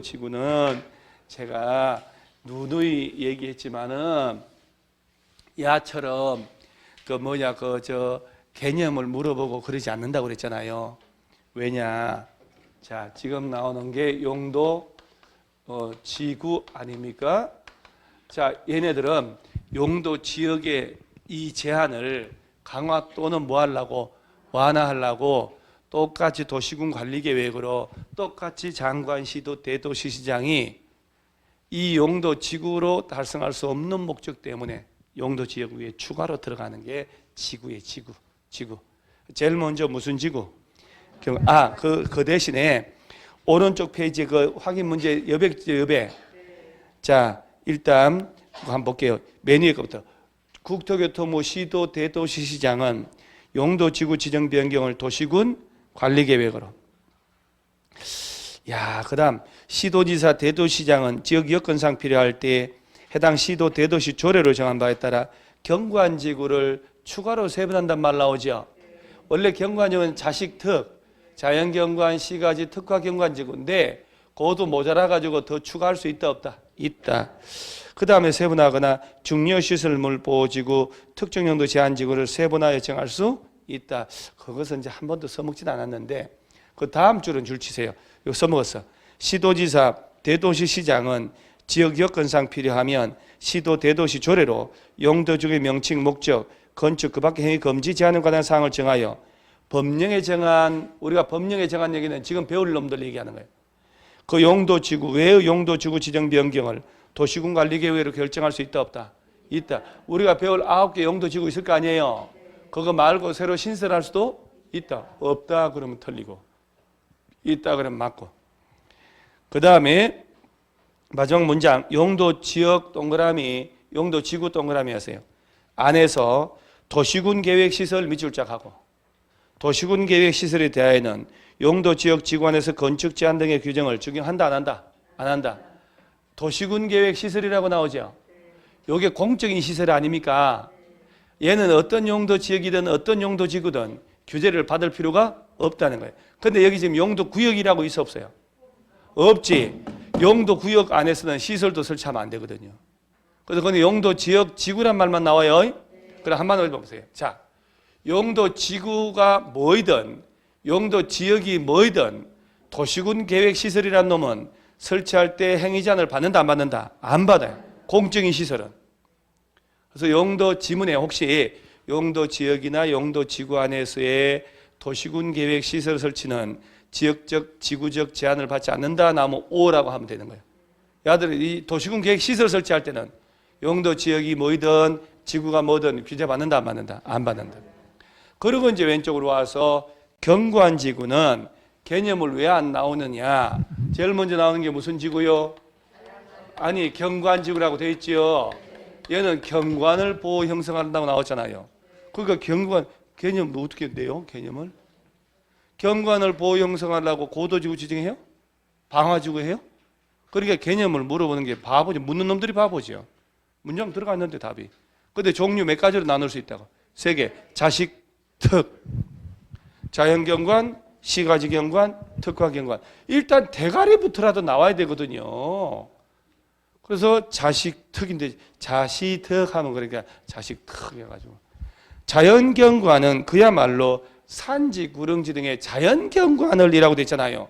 용도지구는 제가 누누이 얘기했지만은 야처럼 개념을 물어보고 그러지 않는다고 그랬잖아요. 왜냐? 자, 지금 나오는 게 용도 지구 아닙니까? 자, 얘네들은 용도 지역의 이 제한을 강화 또는 뭐 하려고? 완화하려고 똑같이 도시군 관리계획으로 똑같이 장관시도 대도시시장이 이 용도 지구로 달성할 수 없는 목적 때문에 용도 지역 위에 추가로 들어가는 게 지구의 지구. 제일 먼저 무슨 지구? 그 대신에 오른쪽 페이지에 그 확인 문제 여백. 자, 일단 한번 볼게요. 맨 위에 거부터. 국토교통부 시도 대도시시장은 용도 지구 지정 변경을 도시군 관리 계획으로. 그다음 시도지사 대도시장은 지역 여건상 필요할 때 해당 시도 대도시 조례로 정한 바에 따라 경관지구를 추가로 세분한단 말 나오죠. 원래 경관지구는 자식특, 자연경관, 시가지, 특화경관지구인데 그것도 모자라 가지고 더 추가할 수 있다 없다? 있다. 그 다음에 세분하거나 중요시설물 보호지구, 특정용도 제한지구를 세분하여 정할 수 있다. 그것은 이제 한 번도 써먹진 않았는데 그 다음 줄은 줄 치세요. 이거 써먹었어. 시도지사, 대도시시장은 지역 여건상 필요하면 시도 대도시 조례로 용도지구의 명칭, 목적, 건축, 그 밖의 행위 금지 제한에 관한 사항을 정하여 법령에 정한, 우리가 법령에 정한 얘기는 지금 배울 놈들 얘기하는 거예요. 그 용도지구 외의 용도지구 지정 변경을 도시군 관리계획으로 결정할 수 있다 없다? 있다. 우리가 배울 9개 용도지구 있을 거 아니에요. 그거 말고 새로 신설할 수도 있다. 없다 그러면 틀리고 있다 그러면 맞고. 그 다음에 마지막 문장 용도지역 동그라미, 용도지구 동그라미 하세요. 안에서 도시군 계획시설 밑줄 쫙 하고 도시군 계획시설에 대하여는 용도지역 지구안에서 건축 제한 등의 규정을 적용한다 안 한다? 안 한다. 도시군 계획시설이라고 나오죠. 이게 공적인 시설 아닙니까? 얘는 어떤 용도지역이든 어떤 용도지구든 규제를 받을 필요가 없다는 거예요. 근데 여기 지금 용도구역이라고 있어 없어요? 없지. 용도구역 안에서는 시설도 설치하면 안 되거든요. 그래서 근데 용도지역 지구란 말만 나와요. 그럼 한번 읽어보세요. 자, 용도지구가 뭐이든 용도지역이 뭐이든 도시군 계획시설이란 놈은 설치할 때 행위 제한을 받는다 안 받는다? 안 받아요. 공적인 시설은. 그래서 용도 지문에 혹시 용도지역이나 용도지구 안에서의 도시군 계획시설 설치는 지역적, 지구적 제한을 받지 않는다 나오면 O라고 하면 되는 거예요. 야들 이 도시군 계획시설 설치할 때는 용도지역이 뭐이든 지구가 뭐든 규제 받는다 안 받는다? 안 받는다. 그리고 이제 왼쪽으로 와서 경관지구는 개념을 왜 안 나오느냐? 제일 먼저 나오는 게 무슨 지구요? 아니 경관지구라고 되어 있지요. 얘는 경관을 보호 형성한다고 나왔잖아요. 그러니까 경관 개념 어떻게 돼요? 개념을 경관을 보호 형성하려고 고도지구 지정해요? 방화지구 해요? 그러니까 개념을 물어보는 게 바보죠. 묻는 놈들이 바보죠. 문장 들어가 있는데 답이. 근데 종류 몇 가지로 나눌 수 있다고? 3개. 자식, 특, 자연경관, 시가지경관, 특화경관. 일단 대가리부터라도 나와야 되거든요. 그래서 자식특인데 자시특 하면 그러니까 자식특 해가지고 자연경관은 그야말로 산지, 구릉지 등의 자연경관을 이라고 돼 있잖아요.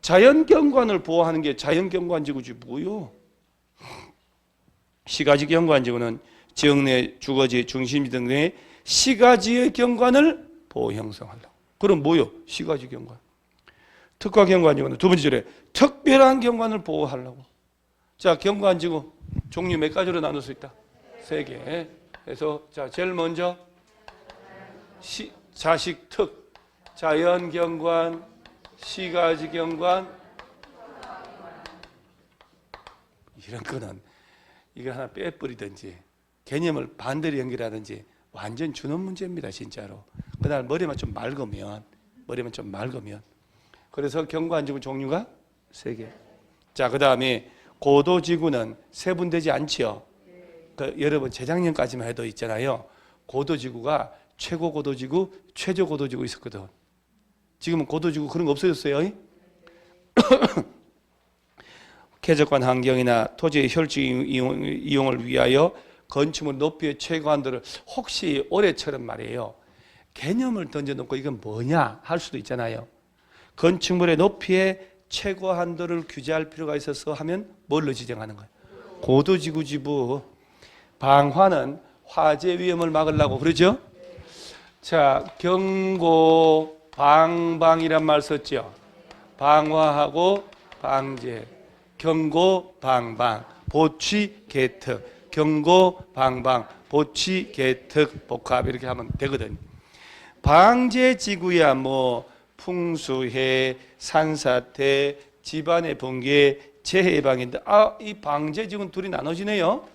자연경관을 보호하는 게 자연경관지구지 뭐요? 시가지경관지구는 지역 내 주거지, 중심지 등의 시가지의 경관을 보호 형성하려고. 그럼 뭐요? 시가지경관. 특화경관지구는 두 번째 줄에 특별한 경관을 보호하려고. 자, 경관지구 종류 몇 가지로 나눌 수 있다? 3개. 그래서 자, 제일 먼저 자식특, 자연경관, 시가지경관. 이런 거는 이거 하나 빼버리든지 개념을 반대로 연결하든지 완전 준원 문제입니다, 진짜로. 그다음 머리만 좀 맑으면 그래서 경관지구 종류가 3개. 자, 그다음에 고도지구는 세분되지 않지요. 여러분 재작년까지만 해도 있잖아요. 고도지구가 최고 고도지구, 최저 고도지구 있었거든. 지금은 고도지구 그런 거 없어졌어요. 쾌적한 환경이나 토지의 효율적 이용을 위하여 건축물 높이의 최고한도를 혹시 올해처럼 말이에요. 개념을 던져놓고 이건 뭐냐 할 수도 있잖아요. 건축물의 높이의 최고한도를 규제할 필요가 있어서 하면 뭘로 지정하는 거예요? 고도지구지부. 방화는 화재 위험을 막으려고 그러죠? 자, 경고, 방방이란 말 썼죠? 방화하고 방제, 경고, 방방, 보취, 개특, 경고, 방방, 보취, 개특, 복합 이렇게 하면 되거든. 방제지구야 뭐 풍수해, 산사태, 집안의 붕괴, 재해 예방인데 이 방제지구는 둘이 나눠지네요.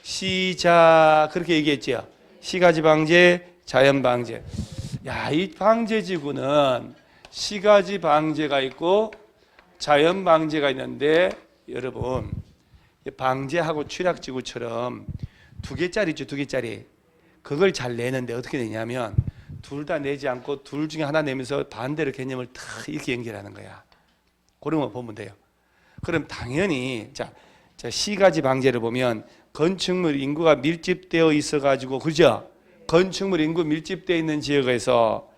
시자 그렇게 얘기했죠. 시가지 방제, 자연 방제. 야, 이 방제지구는 시가지 방제가 있고 자연 방제가 있는데 여러분 방제하고 취락지구처럼 두 개짜리 있죠. 두 개짜리. 그걸 잘 내는데 어떻게 내냐면 둘 다 내지 않고 둘 중에 하나 내면서 반대로 개념을 다 이렇게 연결하는 거야. 그런 거 보면 돼요. 그럼 당연히 자 시가지 방제를 보면 건축물 인구가 밀집되어 있어 가지고 그죠? 건축물 인구 밀집되어 있는 지역에서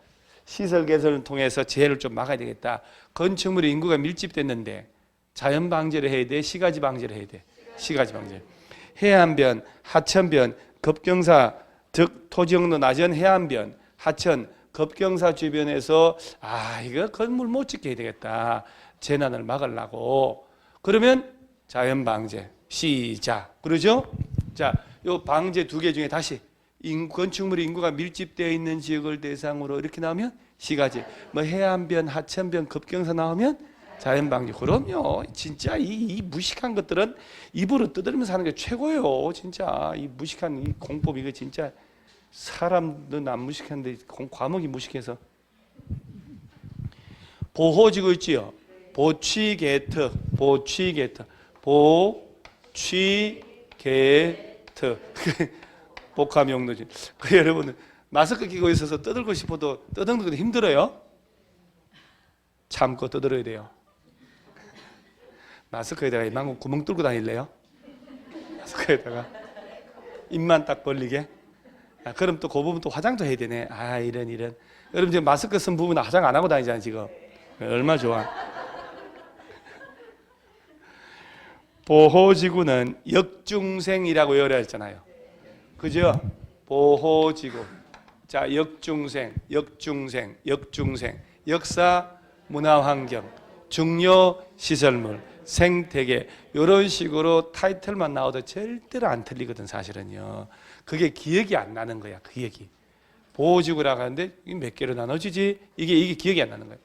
시설 개선을 통해서 재해를 좀 막아야 되겠다. 건축물 인구가 밀집됐는데 자연 방제를 해야 돼, 시가지 방제를 해야 돼. 시가지 방제. 해안변, 하천변, 급경사 즉 토지 용도 낮은 해안변, 하천, 급경사 주변에서 이거 건물 못 짓게 해야 되겠다. 재난을 막으려고. 그러면 자연 방제 시작. 그러죠? 자, 요 방제 두 개 중에 다시 건축물 인구가 밀집되어 있는 지역을 대상으로 이렇게 나오면 시가지. 뭐 해안변, 하천변, 급경사 나오면 자연 방제. 그럼요. 진짜 이 무식한 것들은 입으로 떠들면서 하는 게 최고예요. 진짜 이 무식한 이 공법 이거 진짜 사람은 안 무식한데 과목이 무식해서. 보호지구 있지요. 보취개특, 보취개특, 보취개특. 복합 용도지. 여러분 마스크 끼고 있어서 떠들고 싶어도 떠드는 것도 힘들어요. 참고 떠들어야 돼요. 마스크에다가 이만큼 구멍 뚫고 다닐래요? 마스크에다가 입만 딱 벌리게. 그럼 또 그 부분 또 화장도 해야 되네. 이런. 여러분 지금 마스크 쓴 부분은 화장 안 하고 다니잖아요 지금. 얼마나 좋아. 보호지구는 역중생이라고 열어있잖아요. 그죠? 보호지구. 자, 역중생. 역사, 문화환경, 중요, 시설물, 생태계 이런 식으로 타이틀만 나와도 절대로 안 틀리거든 사실은요. 그게 기억이 안 나는 거야. 그 얘기. 보호지구라고 하는데 몇 개로 나눠지지? 이게 기억이 안 나는 거예요.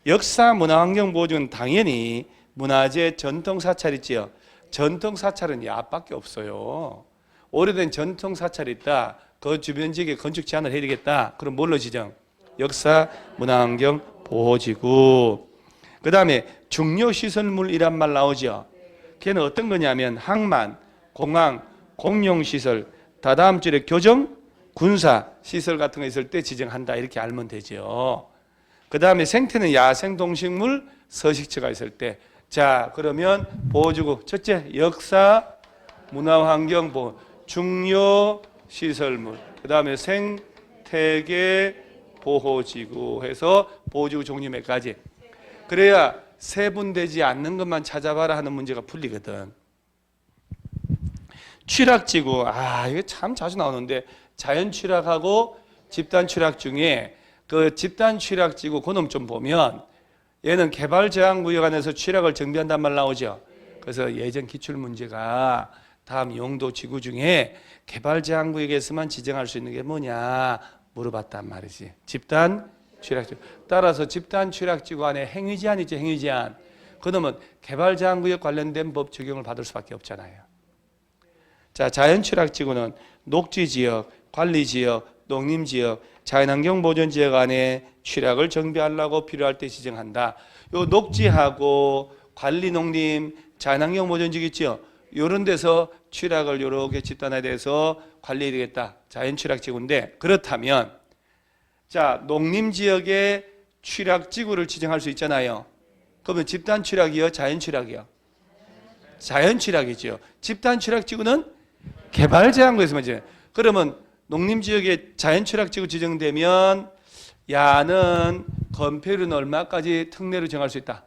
역사, 문화환경 보호지구는 당연히 문화재 전통 사찰 있지요. 전통 사찰은 야밖에 없어요. 오래된 전통 사찰이 있다. 그 주변 지역에 건축 제한을 해야 되겠다. 그럼 뭘로 지정? 역사, 문화환경, 보호지구. 그 다음에 중요시설물이란 말 나오죠. 걔는 어떤 거냐면 항만, 공항, 공용시설, 다다음 줄에 교정, 군사, 시설 같은 거 있을 때 지정한다. 이렇게 알면 되죠. 그 다음에 생태는 야생 동식물, 서식처가 있을 때. 자, 그러면 보호지구. 첫째, 역사, 문화환경, 보호. 중요 시설물, 그 다음에 생태계 보호지구 해서 보호지구 종류 몇 가지. 그래야 세분되지 않는 것만 찾아봐라 하는 문제가 풀리거든. 취락지구, 이거 참 자주 나오는데 자연 취락하고 집단 취락 중에 그 집단 취락지구 그놈 좀 보면 얘는 개발 제한 구역 안에서 취락을 정비한단 말 나오죠. 그래서 예전 기출 문제가 다음 용도 지구 중에 개발 제한 구역에서만 지정할 수 있는 게 뭐냐 물어봤단 말이지. 집단 취락지구. 따라서 집단 취락지구 안에 행위 제한 있죠. 행위 제한. 그러면 개발 제한 구역 관련된 법 적용을 받을 수밖에 없잖아요. 자, 자연 취락지구는 녹지 지역, 관리 지역, 농림 지역, 자연환경 보존 지역 안에 취락을 정비하려고 필요할 때 지정한다. 요 녹지하고 관리 농림, 자연환경 보존 지역 있죠. 이런 데서 취락을 이렇게 집단화에 대해서 관리해야 되겠다. 자연 취락지구인데 그렇다면 자 농림지역에 취락지구를 지정할 수 있잖아요. 그러면 집단 취락이요? 자연 취락이요? 자연취락이죠. 집단취락지구는 개발제한구에서만 지정. 그러면 농림지역에 자연취락지구 지정되면 야는 건폐율은 얼마까지 특례로 정할 수 있다?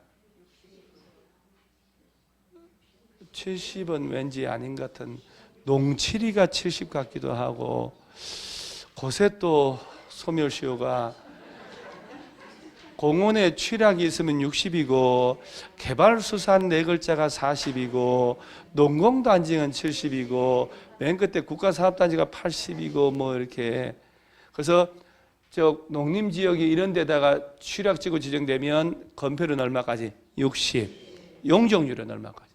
70은 왠지 아닌 것 같은, 농칠이가 70 같기도 하고, 곳에 또 소멸시효가 공원에 취락이 있으면 60이고 개발수산 네 글자가 40이고 농공단지는 70이고 맨 끝에 국가사업단지가 80이고 뭐 이렇게. 그래서 저 농림지역이 이런 데다가 취락지구 지정되면 건폐율은 얼마까지? 60. 용적률은 얼마까지?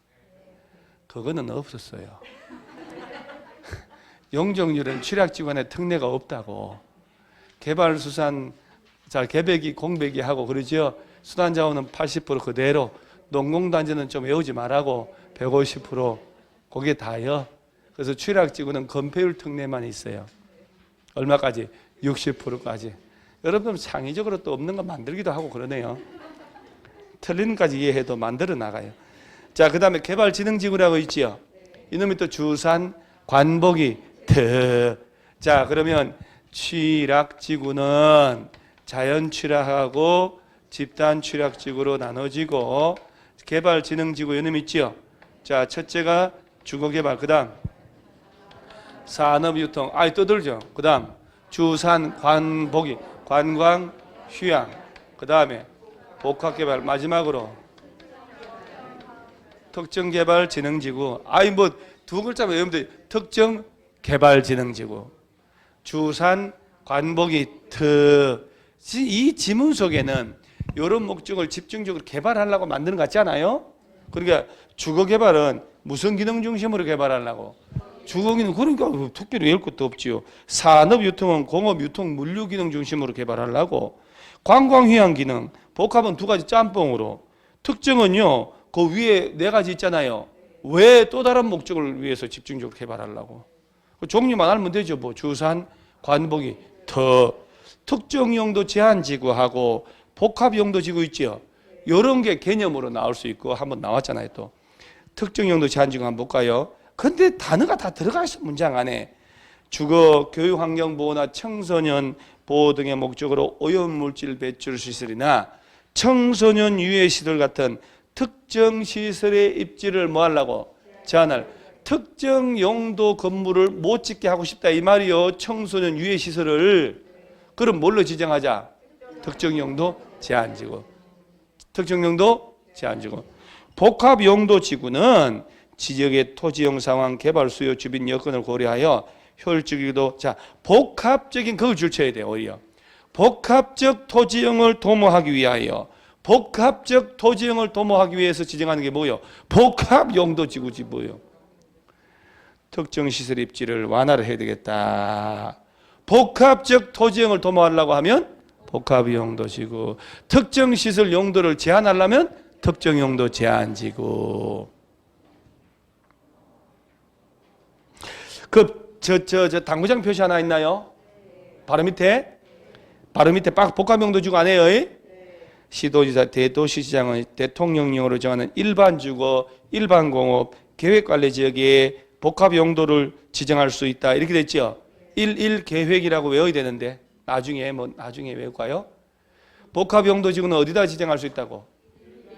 그거는 없었어요. 용적률은 취락지구 안에 특례가 없다고. 개발수산 자, 개배기, 공배기 하고 그러죠. 수단자원은 80% 그대로, 농공단지는 좀 외우지 말라고 150%, 그게 다요. 그래서 취락지구는 건폐율 특례만 있어요. 얼마까지? 60%까지. 여러분 창의적으로 또 없는 거 만들기도 하고 그러네요. 틀린 것까지 이해해도 만들어 나가요. 자, 그 다음에 개발진흥지구라고 있지요. 이놈이 또 주산, 관복이, 자, 그러면 취락지구는 자연취락하고 집단취락지구로 나눠지고, 개발진흥지구 이놈 있죠. 자, 첫째가 주거개발, 그 다음 산업유통, 떠들죠. 그 다음 주산, 관복이, 관광, 휴양, 그 다음에 복합개발, 마지막으로 특정개발진흥지구. 뭐 두 글자만 외우면 돼. 특정개발진흥지구. 주산, 관복이, 이 지문 속에는 이런 목적을 집중적으로 개발하려고 만드는 것 같지 않아요? 그러니까 주거개발은 무슨 기능 중심으로 개발하려고? 주거기능, 그러니까 특별히 외울 것도 없지요. 산업유통은 공업유통, 물류기능 중심으로 개발하려고. 관광휴양기능, 복합은 두 가지 짬뽕으로. 특정은요, 그 위에 네 가지 있잖아요. 왜 또 다른 목적을 위해서 집중적으로 개발하려고? 그 종류만 알면 되죠. 뭐 주산, 관복이, 특정용도 제한지구하고 복합용도지구 있죠. 이런 게 개념으로 나올 수 있고 한번 나왔잖아요. 또 특정용도 제한지구 한번 볼까요? 근데 단어가 다 들어가 있어. 문장 안에 주거, 교육환경보호나 청소년 보호 등의 목적으로 오염물질 배출 시설이나 청소년 유해시설 같은 특정 시설의 입지를 뭐 하려고? 제한할. 특정 용도 건물을 못 짓게 하고 싶다 이 말이요. 청소년 유해시설을. 그럼 뭘로 지정하자? 특정 용도 제한지구. 특정 용도 제한지구. 복합 용도 지구는 지역의 토지용 상황, 개발 수요, 주변 여건을 고려하여 효율적이기도. 자, 복합적인 그걸 줄쳐야 돼요. 오히려 복합적 토지용을 도모하기 위하여. 복합적 토지용을 도모하기 위해서 지정하는 게 뭐예요? 복합 용도 지구지 뭐예요? 특정 시설 입지를 완화를 해야 되겠다. 복합적 토지용을 도모하려고 하면 복합 용도 지구. 특정 시설 용도를 제한하려면 특정 용도 제한지구. 저 당구장 표시 하나 있나요? 바로 밑에 복합 용도 지구 아니에요? 시도지사, 대도시시장은 대통령령으로 정하는 일반 주거, 일반 공업, 계획관리 지역에 복합 용도를 지정할 수 있다. 이렇게 됐죠. 11 계획이라고 외워야 되는데 나중에 외울까요? 복합 용도 지구는 어디다 지정할 수 있다고?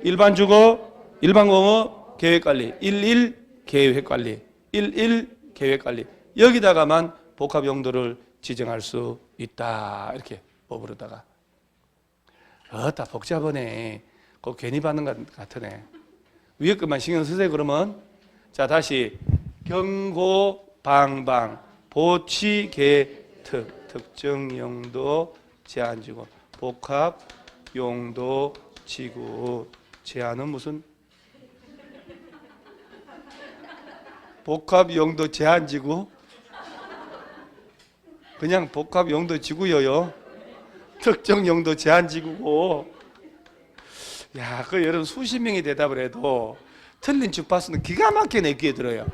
일반 주거, 일반 공업, 계획관리. 11 계획관리. 11 계획관리. 여기다가만 복합 용도를 지정할 수 있다. 이렇게 법으로다가. 다 복잡하네. 그거 괜히 받는 것 같으네. 위에 것만 신경 쓰세요. 그러면 자, 다시 경고, 방방, 보치, 개특, 특정 용도 제한지구, 복합 용도 지구. 제한은 무슨? 복합 용도 제한지구? 그냥 복합 용도 지구여요. 특정 용도 제한지구고. 야, 그 여러분 수십 명이 대답을 해도 틀린 주파수는 기가 막히게 내 귀에 들어요.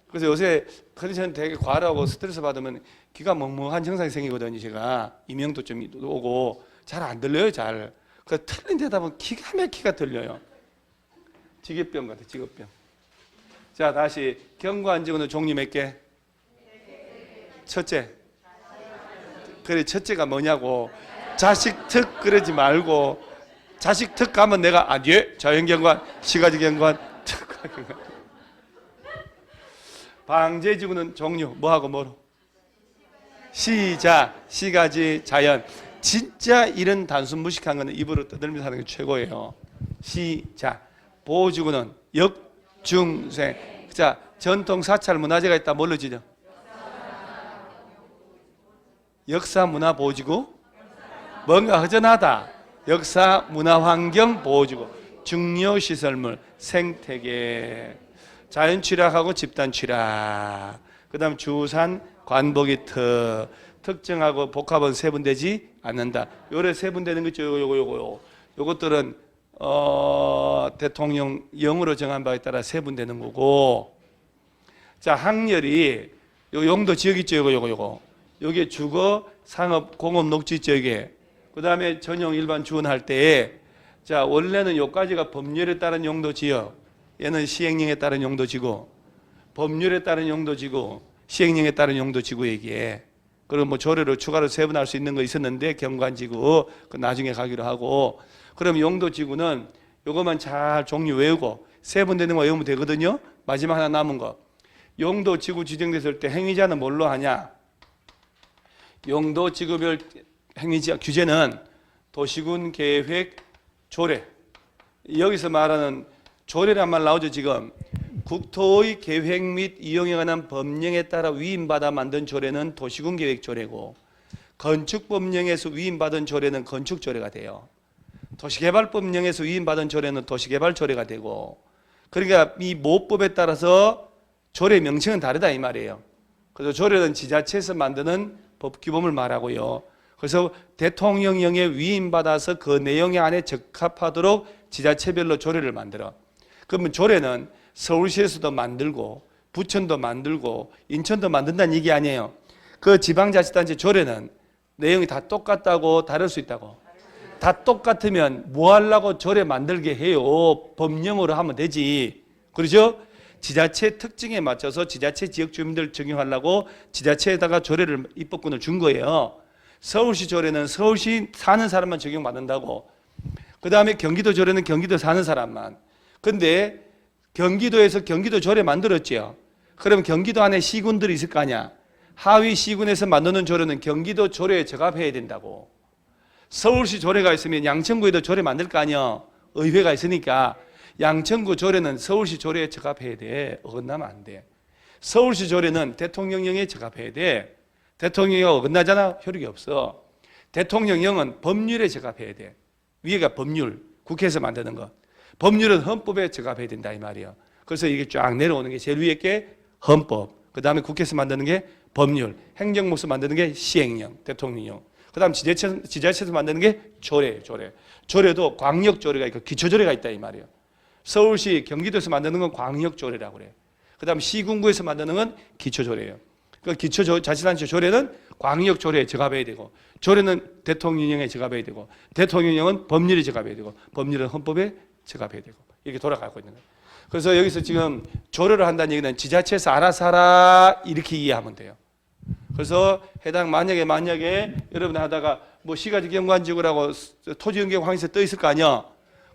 그래서 요새 컨디션 되게 과하고 스트레스 받으면 귀가 멍멍한 증상이 생기거든요. 제가 이명도 좀 오고 잘 안 들려요. 잘. 그 틀린 대답은 기가 막히게 들려요. 직업병 같아, 직업병. 자, 다시 경관지구는 종류 몇 개? 첫째. 그래, 첫째가 뭐냐고. 자식 특 그러지 말고, 자식 특 가면 내가 예, 자연경관, 시가지 경관, 특화 경관. 방제지구는 종류 뭐하고 뭐로? 시자, 시가지, 자연. 진짜 이런 단순 무식한 거는 입으로 떠들면서 하는 게 최고예요. 시자. 보호지구는 역중생. 자, 전통 사찰 문화재가 있다. 뭘로 지죠? 역사 문화 보호지구. 뭔가 허전하다. 역사 문화 환경 보호지구. 중요 시설물 생태계. 자연 취락하고 집단 취락. 그다음 주산 관복이 특정하고 복합은 세분되지 않는다. 요래 세분되는 거죠. 요것들은 대통령령으로 정한 바에 따라 세분되는 거고. 자, 학렬이 요 용도 지역 있죠. 요거. 요게 주거, 상업, 공업, 녹지 지역에. 그다음에 전용 일반 주원할 때에 자, 원래는 요까지가 법률에 따른 용도 지역. 얘는 시행령에 따른 용도 지구. 법률에 따른 용도 지구. 시행령에 따른 용도 지구 얘기해. 그럼 뭐 조례로 추가로 세분할 수 있는 거 있었는데 경관지구 그 나중에 가기로 하고. 그럼 용도 지구는 요것만 잘 종류 외우고 세분되는 거 외우면 되거든요. 마지막 하나 남은 거. 용도 지구 지정됐을 때 행위자는 뭘로 하냐? 용도 지구별 행위자 규제는 도시군 계획 조례. 여기서 말하는 조례란 말 나오죠. 지금 국토의 계획 및 이용에 관한 법령에 따라 위임받아 만든 조례는 도시군 계획 조례고, 건축법령에서 위임받은 조례는 건축 조례가 돼요. 도시개발법령에서 위임받은 조례는 도시개발 조례가 되고. 그러니까 이 모법에 따라서 조례 명칭은 다르다 이 말이에요. 그래서 조례는 지자체에서 만드는 법규범을 말하고요. 그래서 대통령령에 위임받아서 그 내용 안에 적합하도록 지자체별로 조례를 만들어. 그러면 조례는 서울시에서도 만들고 부천도 만들고 인천도 만든다는 얘기 아니에요. 그 지방자치단체 조례는 내용이 다 똑같다고 다를 수 있다고. 다 똑같으면 뭐 하려고 조례 만들게 해요. 법령으로 하면 되지. 그렇죠? 지자체 특징에 맞춰서 지자체 지역 주민들 적용하려고 지자체에다가 조례를 입법권을 준 거예요. 서울시 조례는 서울시 사는 사람만 적용받는다고. 그 다음에 경기도 조례는 경기도 사는 사람만. 근데 경기도에서 경기도 조례 만들었죠. 그럼 경기도 안에 시군들이 있을 거 아니야. 하위 시군에서 만드는 조례는 경기도 조례에 적합해야 된다고. 서울시 조례가 있으면 양천구에도 조례 만들 거 아니야. 의회가 있으니까 양천구 조례는 서울시 조례에 적합해야 돼. 어긋나면 안 돼. 서울시 조례는 대통령령에 적합해야 돼. 대통령이 어긋나잖아. 효력이 없어. 대통령령은 법률에 적합해야 돼. 위에가 법률, 국회에서 만드는 것. 법률은 헌법에 적합해야 된다 이 말이에요. 그래서 이게 쫙 내려오는 게 제일 위에 게 헌법, 그 다음에 국회에서 만드는 게 법률, 행정부에서 만드는 게 시행령, 대통령령, 그 다음 지자체에서 만드는 게 조례. 조례도 광역조례가 있고 기초조례가 있다 이 말이에요. 서울시, 경기도에서 만드는 건 광역조례라고 그래요. 그 다음 시군구에서 만드는 건 기초조례예요. 그 기초자치단체 조례는 광역조례에 적합해야 되고, 조례는 대통령령에 적합해야 되고, 대통령령은 법률에 적합해야 되고, 법률은 헌법에 적합해야 되고, 이렇게 돌아가고 있는 거예요. 그래서 여기서 지금 조례를 한다는 얘기는 지자체에서 알아서 하라 이렇게 이해하면 돼요. 그래서 해당 만약에 여러분 하다가 뭐 시가지 경관지구라고 토지연계 황에서 떠 있을 거 아니야.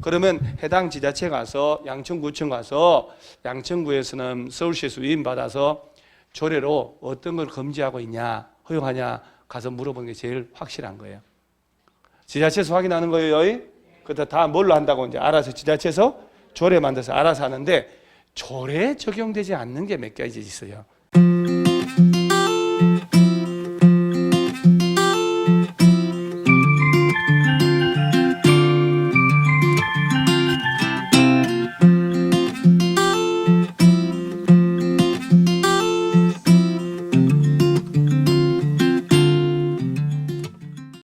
그러면 해당 지자체 가서 양천구청 가서 양천구에서는 서울시에서 위임받아서 조례로 어떤 걸 금지하고 있냐, 허용하냐 가서 물어보는 게 제일 확실한 거예요. 지자체에서 확인하는 거예요. 그다 다 뭘로 한다고 이제 알아서 지자체에서 조례 만들어서 알아서 하는데 조례에 적용되지 않는 게 몇 가지 있어요.